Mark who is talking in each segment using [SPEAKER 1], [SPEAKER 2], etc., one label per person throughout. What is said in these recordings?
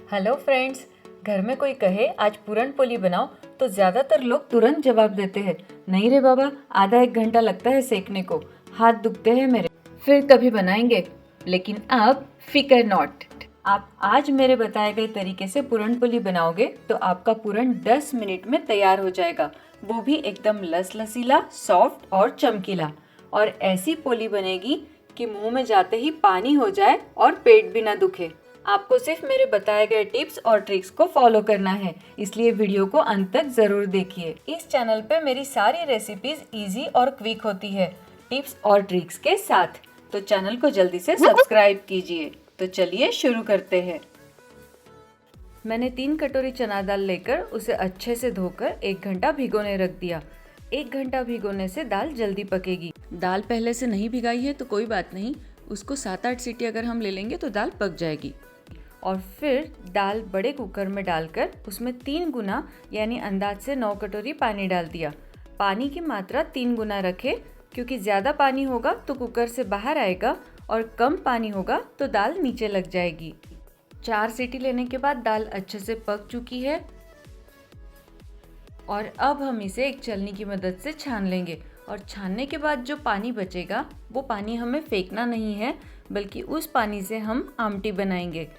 [SPEAKER 1] Hello friends. घर में कोई कहे आज पूरन पोली बनाओ तो ज्यादातर लोग तुरंत जवाब देते हैं, नहीं रे बाबा, आधा एक घंटा लगता है सेकने को, हाथ दुखते हैं मेरे, फिर कभी बनाएंगे। लेकिन अब फिकर नॉट, आप आज मेरे बताए गए तरीके से पूरन पोली बनाओगे तो आपका पूरन 10 मिनट में तैयार हो जाएगा, वो भी एकदम लसलसीला, सॉफ्ट और चमकीला। और ऐसी पोली बनेगी कि मुंह में जाते ही पानी हो जाए और पेट भी ना दुखे। आपको सिर्फ मेरे बताए गए टिप्स और ट्रिक्स को फॉलो करना है, इसलिए वीडियो को अंत तक जरूर देखिए। इस चैनल पे मेरी सारी रेसिपीज इजी और क्विक होती है, टिप्स और ट्रिक्स के साथ, तो चैनल को जल्दी से सब्सक्राइब कीजिए। तो चलिए शुरू करते हैं। मैंने 3 कटोरी चना दाल लेकर उसे अच्छे से धोकर 1 घंटा भिगोने रख दिया। 1 घंटा भिगोने से दाल जल्दी पकेगी।
[SPEAKER 2] दाल पहले से नहीं भिगाई है तो कोई बात नहीं, उसको 7-8 सीटी अगर हम ले लेंगे तो दाल पक जाएगी।
[SPEAKER 1] और फिर दाल बड़े कुकर में डालकर उसमें 3 गुना यानी अंदाज से 9 कटोरी पानी डाल दिया। पानी की मात्रा 3 गुना रखें, क्योंकि ज़्यादा पानी होगा तो कुकर से बाहर आएगा और कम पानी होगा तो दाल नीचे लग जाएगी। 4 सीटी लेने के बाद दाल अच्छे से पक चुकी है और अब हम इसे एक छलनी की मदद से छान लेंगे। और छानने के बाद जो पानी बचेगा वो पानी हमें फेंकना नहीं है, बल्कि उस पानी से हम आमटी बनाएंगे।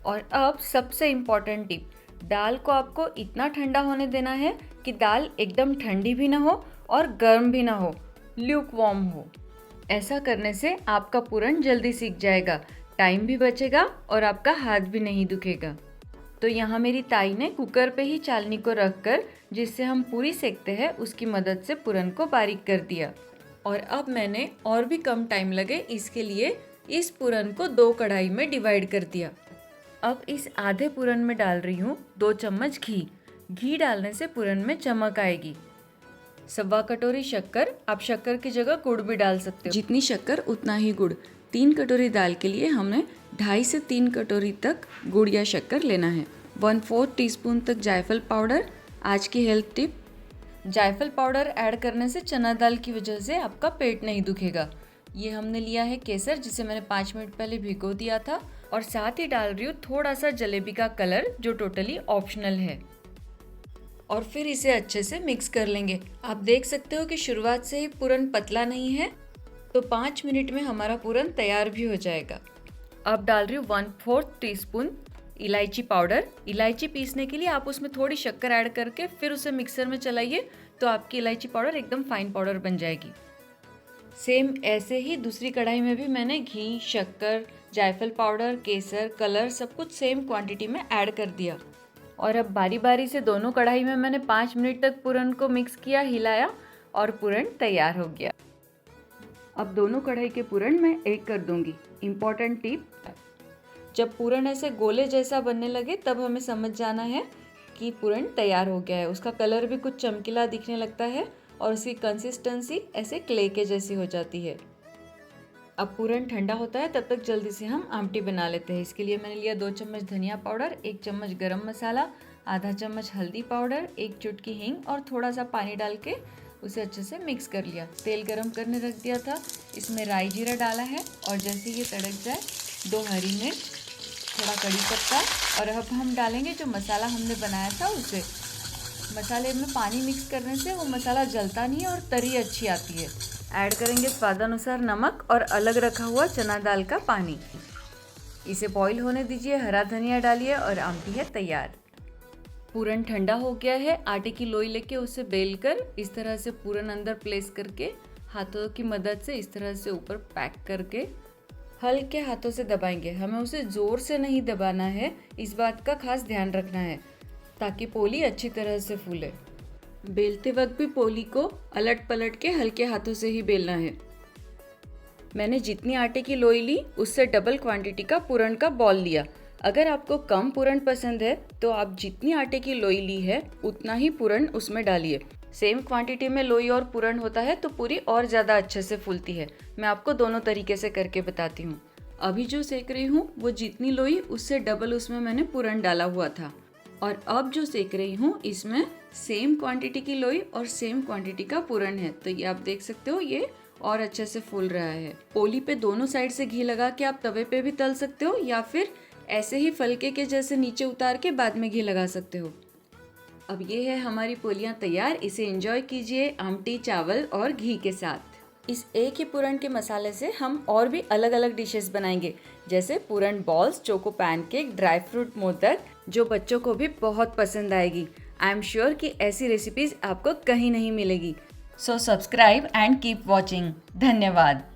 [SPEAKER 1] और अब सबसे इम्पॉर्टेंट टिप, दाल को आपको इतना ठंडा होने देना है कि दाल एकदम ठंडी भी ना हो और गर्म भी ना हो, ल्यूक वार्म हो। ऐसा करने से आपका पूरन जल्दी सीख जाएगा, टाइम भी बचेगा और आपका हाथ भी नहीं दुखेगा। तो यहाँ मेरी ताई ने कुकर पे ही चालनी को रख कर, जिससे हम पूरी सेकते हैं, उसकी मदद से पूरन को बारीक कर दिया। और अब मैंने और भी कम टाइम लगे इसके लिए इस पूरन को 2 कढ़ाई में डिवाइड कर दिया। अब इस आधे पूरन में डाल रही हूँ 2 चम्मच घी। घी डालने से पूरन में चमक आएगी। 1.25 कटोरी शक्कर, आप शक्कर की जगह गुड़ भी डाल सकते हो।
[SPEAKER 2] जितनी शक्कर उतना ही गुड़। 3 कटोरी दाल के लिए हमने 2.5 से 3 कटोरी तक गुड़ या शक्कर लेना है। 1/4 टीस्पून तक जायफल पाउडर। आज की हेल्थ टिप,
[SPEAKER 1] जायफल पाउडर ऐड करने से चना दाल की वजह से आपका पेट नहीं दुखेगा। ये हमने लिया है केसर, जिसे मैंने 5 मिनट पहले भिगो दिया था। और साथ ही डाल रही हूँ थोड़ा सा जलेबी का कलर, जो टोटली ऑप्शनल है। और फिर इसे अच्छे से मिक्स कर लेंगे। आप देख सकते हो कि शुरुआत से ही पूरन पतला नहीं है, तो 5 मिनट में हमारा पूरन तैयार भी हो जाएगा। अब डाल रही हूँ 1/4 टीस्पून इलायची पाउडर। इलायची पीसने के लिए आप उसमें थोड़ी शक्कर ऐड करके फिर उसे मिक्सर में चलाइए, तो आपकी इलायची पाउडर एकदम फाइन पाउडर बन जाएगी। सेम ऐसे ही दूसरी कढ़ाई में भी मैंने घी, शक्कर, जायफल पाउडर, केसर, कलर सब कुछ सेम क्वांटिटी में ऐड कर दिया। और अब बारी बारी से दोनों कढ़ाई में मैंने 5 मिनट तक पूरन को मिक्स किया, हिलाया और पूरन तैयार हो गया। अब दोनों कढ़ाई के पूरन मैं एक कर दूंगी। इम्पॉर्टेंट टिप, जब पूरन ऐसे गोले जैसा बनने लगे तब हमें समझ जाना है कि पूरन तैयार हो गया है। उसका कलर भी कुछ चमकीला दिखने लगता है और उसकी कंसिस्टेंसी ऐसे क्ले के जैसी हो जाती है। अब पूरन ठंडा होता है, तब तक जल्दी से हम आमटी बना लेते हैं। इसके लिए मैंने लिया 2 चम्मच धनिया पाउडर, 1 चम्मच गरम मसाला, आधा चम्मच हल्दी पाउडर, 1 चुटकी हींग और थोड़ा सा पानी डाल के उसे अच्छे से मिक्स कर लिया। तेल गरम करने रख दिया था, इसमें राई जीरा डाला है और जैसे ये तड़क जाए 2 हरी मिर्च, थोड़ा कड़ी पत्ता, और अब हम डालेंगे जो मसाला हमने बनाया था उसे। मसाले में पानी मिक्स करने से वो मसाला जलता नहीं है और तरी अच्छी आती है। ऐड करेंगे स्वादानुसार नमक और अलग रखा हुआ चना दाल का पानी। इसे बॉईल होने दीजिए, हरा धनिया डालिए और आमटी है तैयार। पूरन ठंडा हो गया है। आटे की लोई लेके उसे बेल कर इस तरह से पूरन अंदर प्लेस करके हाथों की मदद से इस तरह से ऊपर पैक करके हल्के हाथों से दबाएंगे। हमें उसे जोर से नहीं दबाना है, इस बात का खास ध्यान रखना है, ताकि पोली अच्छी तरह से फूले। बेलते वक्त भी पोली को अलट पलट के हल्के हाथों से ही बेलना है। मैंने जितनी आटे की लोई ली उससे डबल क्वांटिटी का पूरन का बॉल लिया। अगर आपको कम पूरन पसंद है तो आप जितनी आटे की लोई ली है उतना ही पूरन उसमें डालिए। सेम क्वांटिटी में लोई और पूरन होता है तो पूरी और ज़्यादा अच्छे से फूलती है। मैं आपको दोनों तरीके से करके बताती हूँ। अभी जो सेक रही हूँ वो जितनी लोई उससे डबल उसमें मैंने पूरन डाला हुआ था। और अब जो सेक रही हूँ इसमें सेम क्वांटिटी की लोई और सेम क्वांटिटी का पूरन है, तो ये आप देख सकते हो ये और अच्छे से फूल रहा है। पोली पे दोनों साइड से घी लगा के आप तवे पे भी तल सकते हो या फिर
[SPEAKER 2] ऐसे ही फलके के जैसे नीचे उतार के बाद में घी लगा सकते हो। अब ये है हमारी पोलियाँ तैयार। इसे एंजॉय कीजिए आमटी, चावल और घी के साथ। इस एक ही पूरन के मसाले से हम और भी अलग अलग डिशेस बनाएंगे, जैसे puran balls, choco pancake, dry fruit modak, जो बच्चों को भी बहुत पसंद आएगी। आई एम श्योर कि ऐसी रेसिपीज आपको कहीं नहीं मिलेगी।
[SPEAKER 1] So subscribe and keep watching. धन्यवाद।